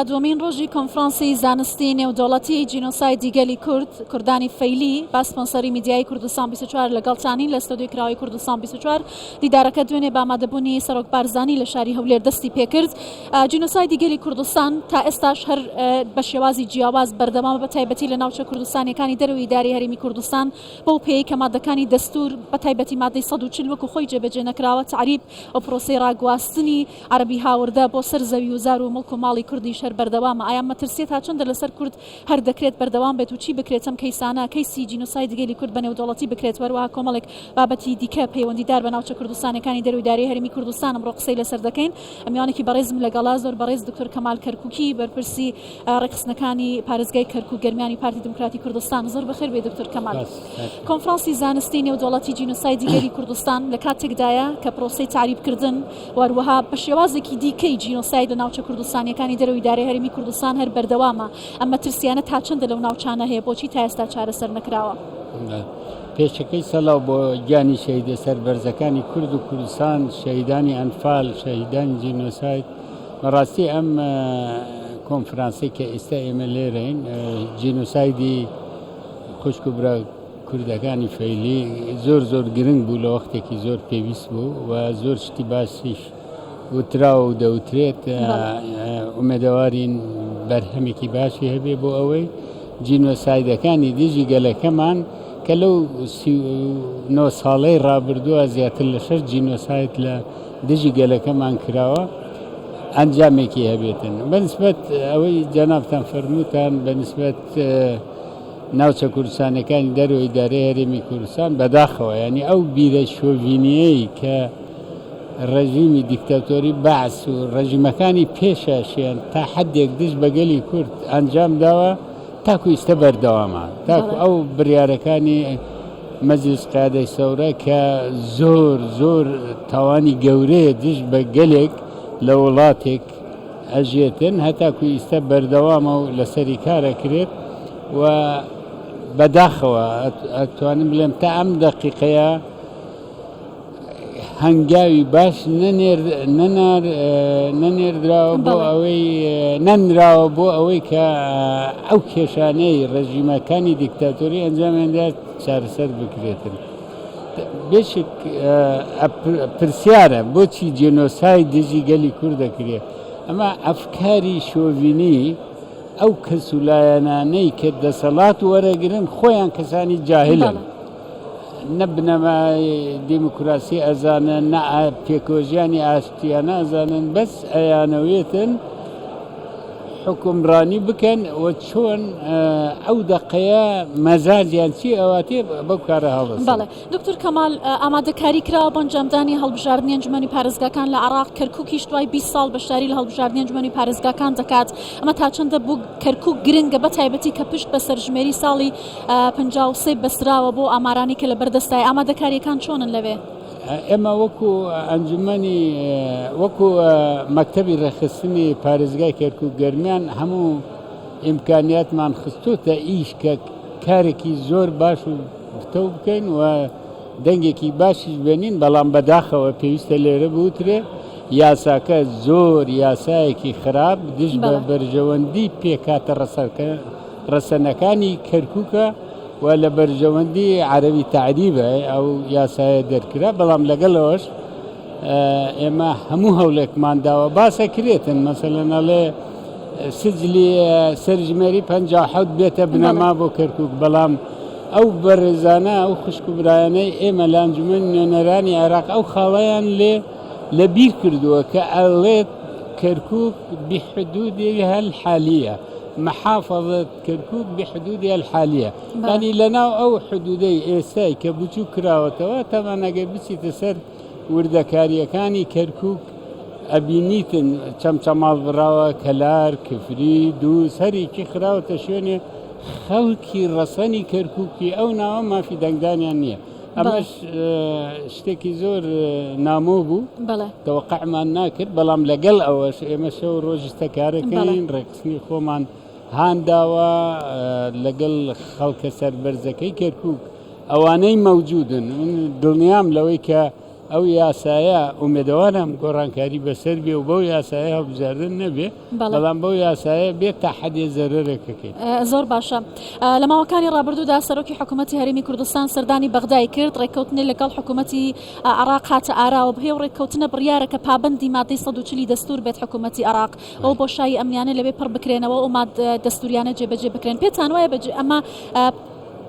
دومین ڕۆژی کۆنفرانسی زانستی نێودەوڵەتی جینۆسایدی گەلی کوردانی فەیلی با سپۆنسەری میدیای کوردستان 24 لەگەڵتانین لە ستۆدیۆی کراوەی کوردستان 24 دیدارەکە دوێنێ بە ئامادەبوونی سەرۆک بارزانی لە شاری هەولێر دەستی پێکرد. جینۆسایدی گەلی کوردستان تا ئێستاش هەر بە شێوازی جیاواز بەردەوام بە تایبەتی لە ناوچە کوردستانیەکانی دەرەوەی ئیداری هەرێمی کوردستان بەو پێی کە مادەکانی دەستور بە تایبەتی مادەی 140 وەکو خۆی جێبەجێ نەکراوە تعریب ئەو پرۆسەی ڕاگواستنی عەرەبی هاوردە بۆ سەر زەوی و زار و مڵک و ماڵی کوردیش هەر بەردەوامە. ئایا مەترسیێت تا چەندە لەسەر کورد هەر دەکرێت بەردەوام بێت و چی بکرێت ئەم کەیسانە کەیسی جینۆساید گەلی کورد بە نێودەوڵەتی بکرێت وەروەها کۆمەڵێک بابەتی دیکە پەیوەندیدار بە ناوچە کوردستانەکانی دەرەوەی ئیداری هەرێمی کوردستان ئەمڕۆ قسەی لەسەر دەکەین. ئەمیوانێکی بەڕێزم لەگەڵا زۆر بەڕێز دکتۆر کەمال کەرکووکی بەرپرسی ڕێکخستنەکانی پارێزگای کەرکووک گەرمیانی پارتی دموکراتی کوردستان. زۆر بەخێر بێ دکتۆر کەمال. کۆنفرانسی زانستی نێودەوڵەتی جینۆسایدی گەلی کوردستان لە کاتێکدایە کە پرۆسەی تعریبکردن وەروەها بە شێوازێکی دیکەی جینۆساید لە ناوچە کوردستانیەکانی دەرەوەی ئیداری هەرێمی کوردستان هەر بەردەوامە. ئەمە ترسیانە تا چەندە لەو ناوچانە هەیە بۆچی تا ئێستا چارەسەر نەکراوە؟ پێشەکەی سەلاو بۆ گیانی شەهیدە سەربەرزەکانی کورد و کوردستان، شەهیدانی ئەنفال، شەهیدانی جینۆساید. بەڕاستی ئەم کۆنفرانسی کە ئێستا ئێمە لێرەین جینۆسایدی خوشک و برا کوردەکانی فەیلی زۆر گرنگ بوو لە وەختێکی زۆر پێویست بوو و زۆر شتی باشیش وتراوە و دەوترێت. ئومێدەوارین بەرهەمێکی باشی هەبێ بۆ ئەوەی جینۆسایدەکانی دژی گەلەکەمان کە لەو 9 ساڵەی ڕابردووە زیاتر لە 6 جینۆساید لە دژی گەلەکەمان کراوە ئەنجامێکی هەبێتن. بەنسبەت ئەوەی جەنابتان فەرمووتان بەنسبەت ناوچە کوردستانەکانی دەرەوەی ئیدارەی هەرێمی کوردستان بەداخەوە ینی ئەو بیرە شۆڤینیەی کە ڕژیمی دیکتاتۆری بەعس و ڕژیمەکانی پێشاشیان تا حدێک دژ بە گەلی کورد ئەنجام داوە تاکو ئێستا بەردەوامە تاکو ئەو بڕیارەکانی مەجلیس قیادەی سەورە کە زۆر تاوانی گەورەیە دژ بە گەلێک لە وڵاتێک ئەژێتن هەتاکو ئێستا بەردەوامە و لەسەری کارەکرێت و بەداخەوە ئەتوانم بڵێم تا ئەم دەقیقەیە هەنگاوی باش نەنێردراوە بۆ ئەوەی نەنراوە بۆ ئەوەی کە ئەو کێشانەی ڕژیمەکانی دیکتاتۆری ئەنجامیاندا چارەسەر بکرێتن. بێشک پرسیارە بۆچی جینۆساید دژی گەلی کوورد دەکرێت. ئەمە ئەفکاری شۆڤینی ئەو کەسولایەنانەی کە دەسەڵات وەرەگرن خۆیان کەسانی جاهلن، نە بنەمای دیموکراسی ئەزانن، نە پێکۆژیانی ئاشتیانە ئەزانن، بەس ئەیانەوێتن حکومڕانی بکەن و چۆن ئەو دەقەیە مەزاجیان چی ئەواتێ بەو کارە هەڵدەستن. بەڵێ دکتۆر کەمال ئامادەکاری کراوە بۆ ئەنجامدانی هەڵبژاردننی ئەنجومەنی پارێزگاکان لە عێراق. کەرکووکیش دوای 20 ساڵ بەشداری لە هەڵبژاردننی ئەنجومەنی پارێزگاکان دەکات. ئەمە تا چەندە بوو کەرکووک گرنگە بە تایبەتی کە پشت بە سەرژمێری ساڵی 53 بەسراوە بۆ ئامارانی کە لە بەردەستای ئامادەکاریەکان چۆنن لەوێ؟ ئێمە وەکو ئەنجومەنی وەکو مەکتەبی ڕێخستنی پارێزگای کەرکووک گەرمیان هەموو ئیمکانیاتمان خستوتە ئیش کە کارێکی زۆر باش و فتە بکەین و دەنگێکی باشیش بێنین، بەڵام بەداخەوە پێویستە لێرە بوترێ یاساکە زۆر یاسایەکی خراپ دژ بە بەرژەوەندی پێکاتە ڕەسەنەکانی کەرکووکە و لە بەرژەوەندی عەرەبی تعریبە ئەو یاسایە دەرکرا. بەڵام لەگەڵەوەش ئێمە هەموو هەوڵێکمان داوە باسەکرێتن مەسەلەن ئەڵێ سجلی سەرژمێری 57 بێتە بنەما بۆ کەرکووک، بەڵام ئەو بەڕێزانە ئەو خوشک و برایانەی ئێمە لە ئەنجومەنی نوێنەرانی عێراق ئەو خاڵەیان لە بیر کردووە کە ئەڵێت کەرکووک بحدودها الحالية، محافظة كركوك بحدودها الحالية. يعني لنا أو حدودي إيساي كبوتو كراوتوا طبعا أجر بسيط سر وردكاريا كاني كركوك أبينيتن شمال براوة كلار كفري دوس هري كي خراوة شوني خلقي رساني كركوكي أو نوع ما في دنگدان يعني ئەمەش شتێکی زۆر نامۆ بوو تەوەقعمان ناکرد، بەڵام لەگەڵ ئەوەش ئێمە شەو ڕۆژستە کارەکەین ڕێکخستنی خۆمان هانداوە لەگەڵ خەڵکە سەربەرزەکەی کەرکووک ئەوانەی مەوجودن. من دڵنیام لەوەی کە ئەو یاسایە ئومێدەوارم گۆڕانکاری بەسەر بێ و بەو یاسایە هەڵبژاردن نەبێ بەڵام بەو یاسایە بێت تا حەدێ زەرەرێکەکەین. زۆر باشە. لە ماوەکانی ڕابردوودا سەرۆکی حکوومەتی هەرێمی کوردستان سەردانی بەغدای کرد ڕێککەوتنی لەگەڵ حکوومەتی عراق هاتە ئاراوە بهێ و ڕێککەوتنە بڕیارە کە پابەندی مادەی 140 دەستور بێت حکوومەتی عراق ئەو بۆشایی ئەمنیانە لەوێ پڕ بکرێنەوە و دەستوریانە جێبەجێ بکرێن. پێتان وایە ئەمە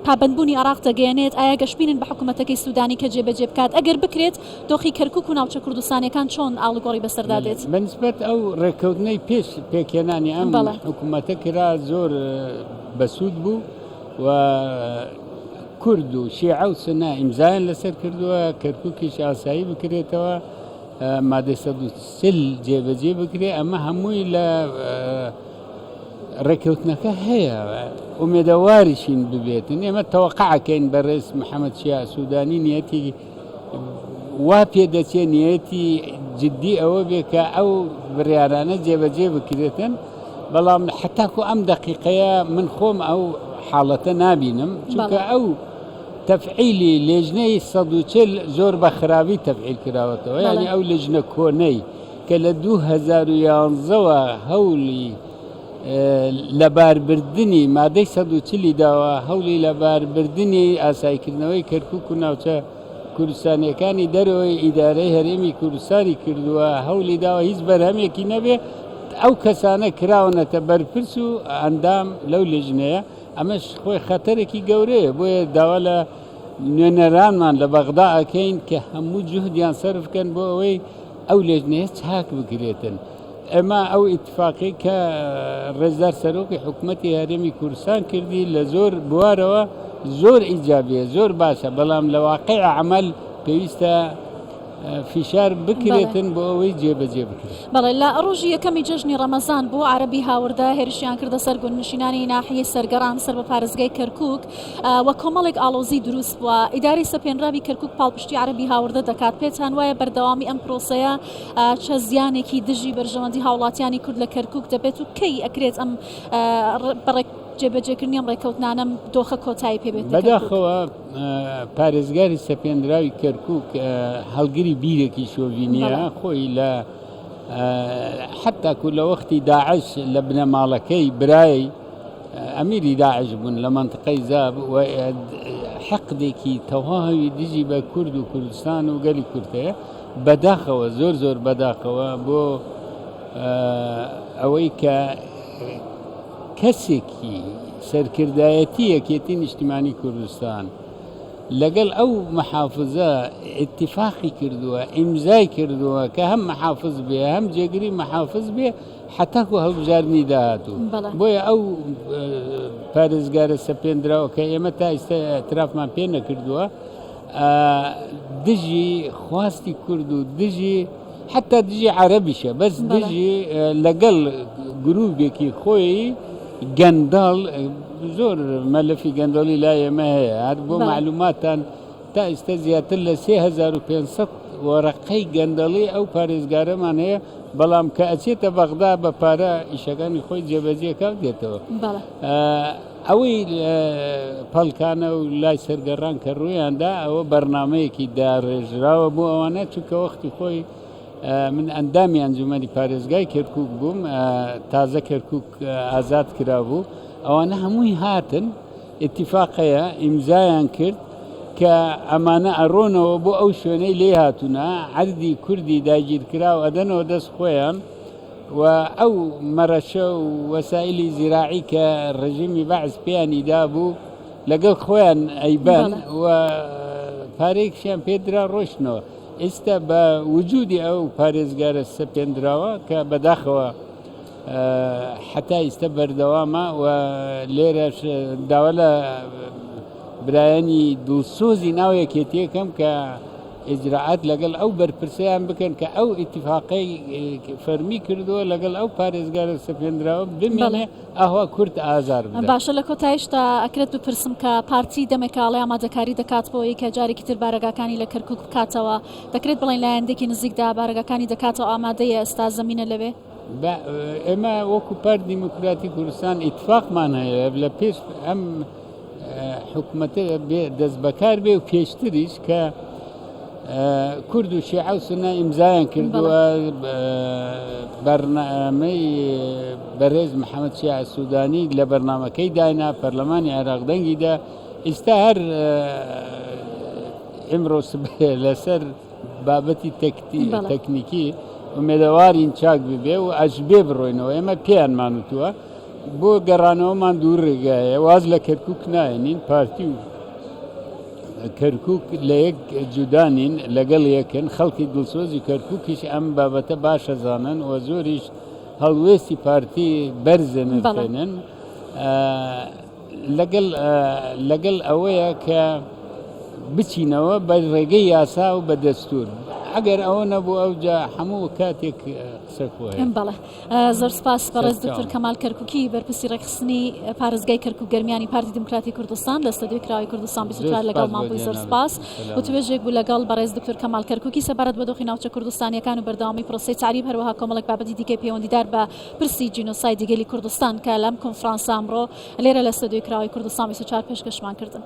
پابندبوونی عراق دەگەێنێت ئایا گەشتبینن بە حکوومەتەکەی سوودانی کە جێبەجێ بکات ئەگەر بکرێت دۆخی کەرکووک و ناوچە کوردستانیەکان چۆن ئاڵگۆڕی بەسەردادێت؟ بەنسبەت ئەو ڕێککەوتنەی پێش پێکێنانی ئەم حکوومەتە کرا زۆر بەسوود بوو و کورد و شیعە و سنە ئیمزایان لەسەر کردووە کەرکووکیش ئاسایی بکرێتەوە مادەی 140 جێبەجێ بکرێت ئەمە هەمووی لە ڕێککەوتنەکە هەیە ئومێدەواریشین ببێتن ئێمە تەوەقعەکەین بەڕێز محەممەد شیع سوودانی نیەتی وا پێدەچێت نیەتی جددی ئەوە بێ کە ئەو بڕیارانە جێبەجێ بکرێتن بەڵام حتاکو ئەم دقیقەیە من خۆم ئەو حاڵەتە نابینم چونکە ئەو تەفعیلی لێژنەی 140 زۆر بە خراپی تەفعیل کراوەتەوە یعنی ئەو لێژنە کۆنەی کە لە 2011ەوە هەوڵی لەباربردنی مادەی 140 داوە هەوڵی لەباربردنی ئاسایکردنەوەی کەرکووک و ناوچە کوردستانیەکانی دەرەوەی ئیدارەی هەرێمی کوردستانی کردووە هەوڵی داوە هیچ بەرهەمێکی نەبێ ئەو کەسانە کراونەتە بەرپرس و ئەندام لەو لێژنەیە ئەمەش خۆی خەتەرێکی گەورەیە بۆیە داوا لە نوێنەرانمان لە بەغدا ئەکەین کە هەموو جوهدیان سەرفکەن بۆ ئەوەی ئەو لێژنەیە چاک بگرێتن. ئەمە ئەو ئیتفاقی کە ڕێزدار سەرۆکی حکوومەتی هەرێمی کوردستان کردی لە زۆر بوارەوە زۆر ئیجابیە زۆر باشە بەڵام لە واقع عمل پێویستە فیشار بکرێتن بۆ ئەوەی جێبەجێ بکرێت. بەڵێ لە ڕۆژی یەکەمی جەژنی ڕەمەزان بۆ عەرەبی هاوردە هێرشیان کردە سەر گوندنشینانی ناحیەی سەرگەڕان سەر بە پارێزگای کەرکووک وە کۆمەڵێک ئاڵۆزی دروست بووە ئیداری سەپێنراوی کەرکووک پاڵپشتی عەرەبی هاوردە دەکات پێتان وایە بەردەوامی ئەم پرۆسەیە چە زیانێکی دژی بەرژەوەندی هاوڵاتیانی کورد لە کەرکووک دەبێت و کەی ئەکرێت ئەم جێبەجێکردنی ئەم ڕێککەوتنانەم دۆخە کۆتایی پێبێت؟ بەداخەوە پارێزگاری سەپێنراوی کەرکووک هەڵگری بیرێکی شۆڤینیە خۆی لە حتاکو لە وەختی داعش لە بنەماڵەکەی برای ئەمیری داعش بوون لە منطقەی زاب و حەقدێکی تەواوی دژی بە کورد و کوردستان و گەلی کورتەیە بەداخەوە زۆر زۆر بەداخەوە بۆ ئەوەی کە کەسێکی سەرکردایەتی یەکێتی نیشتیمانی کوردستان لەگەڵ ئەو محافزە اتفاقی کردووە ئیمزای کردووە کە هەم محافز بێ هەم جێگری محافز بێ حتاکو هەڵبژاردننی داهاتوو بۆیە ئەو پارێزگارە سەپێنراوە کە ئێمە تا ئێستا ئەترافمان پێ نەکردووە دژی خواستی کورد و دژی حتا دژی عەرەبیشە بەس دژی لەگەڵ گرووبێکی خۆی گەنداڵ زۆر مەلەفی گەندۆڵی لای ئێمە هەیە هەر بۆ معلوماتان تا ئێستا زیاتر لە 3500 وەرەقەی گەندەڵی ئەو پارێزگارەمان هەیە بەڵام کە ئەچێتە بەغدا بە پارە ئیشەکانی خۆی جێبەجێکاو دێتەوە ئەوەی پەڵکانە و لای سەرگەڕان کە ڕوویاندا ئەوە بەرنامەیەکی داڕێژراوە بۆ ئەوانە چونکە وەختی خۆی من ئەندامی ئەنجومەنی پارێزگای کەرکووک بووم تازە کەرکووک ئازاد کرابوو ئەوانە هەمووی هاتن اتفاقەیە ئیمزایان کرد کە ئەمانە ئەڕۆنەوە بۆ ئەو شوێنەی لێ هاتوونە عەردی کوردی داگیرکرا و ئەدەنەوە دەست خۆیان و ئەو مەرەشە و وەسایلی زیراعی کە ڕژیمی بەعز پێیانی دابوو لەگەڵ خۆیان ئەیبان و پارەیەکیان پێدرا ڕۆشنەوە ئێستا بە وجودی ئەو پارێزگارە سەپێنراوە کە بەداخەوە حتا ئێستا بەردەوامە و لێرەش داوا لە برایانی دڵسۆزی ناو یەکێتیەکەم کە ئیجراعات لەگەڵ ئەو بەرپرسیان بکەن کە ئەو ئیتفاقی فەرمی کردووە لەگەڵ ئەو پارێزگارە سەپێنراوە بمێنێ ئاوا کورد ئازار بدات. باشە لە کۆتاییشتا ئەکرێت بپرسم کە پارتی دەمێکاڵی ئامادەکاری دەکات بۆی کە جارێکی تر بارەگاکانی لە کەرکووک بکاتەوە دەکرێت بڵێن لایەندێکی نزیکدا بارەگاکانی دەکاتەوە ئامادەیە ئێستا زەمینە لەوێ؟ ئێمە وەکو پارتی دیموکراتی کوردستان ئیتفاقمان هەیە لە پێش ئەم حکوومەتە دەست بەکار بێ و پێشتریش کە کورد و شیعە و سنە ئیمزایان کردووە بەرنامەی بەڕێز محەممەد شیعە سوودانی لە بەرنمەکەی داینا پەرلەمانی عێراق دەنگیدا ئێستا هەر ئمڕۆ لەسەر بابەتی تەکنیکی ومێدەوارین چاک ببێ و ئەژبێ بڕۆینەوە ئێمە پێیانمان وتووە بۆ گەڕانەوەمان دوور ڕێگایە واز لە کەرکک نایەنین پارتی و کەرکک لە یەک جودانین لەگەڵ یەکن خەڵکی دڵسۆزی کەرککیش ئەم بابەتە باشەزانن و زۆریش هەڵوێستی پارتی بەرزێنن لەگەڵ ئەوەیە کە بچینەوە بە ڕێگەی یاسا و بە دەستور ئەگەر ئەوە نەبوو ئەوجا هەموو کاتێک قسەکوە بەڵێ زۆر سپاس بەڕێز دکتۆر کەمال کەرکووکی بەرپرسی ڕێکخستنی پارێزگای کەرکووک گەرمیانی پارتی دموکراتی کوردستان لە ستۆدیۆی کراوەی کوردستان 24 لەگەڵ مابووی زۆر سپاس و توێژێک بوو لەگەڵ بەڕێز دکتۆر کەمال کەرکووکی سەبارەت بە دۆخی ناوچە کوردستانیەکان و بەردەوامی پرۆسەی تعریب هەروەها کۆمەڵێک بابەتی دیکەی پەیوەندیدار بە پرسی جینۆسایدی گەلی کوردستان کە لەم کۆنفرانسە ئەمڕۆ لێرە لە ستۆدیۆی کراوەی کوردستان 24 پێشکەشمان کردن.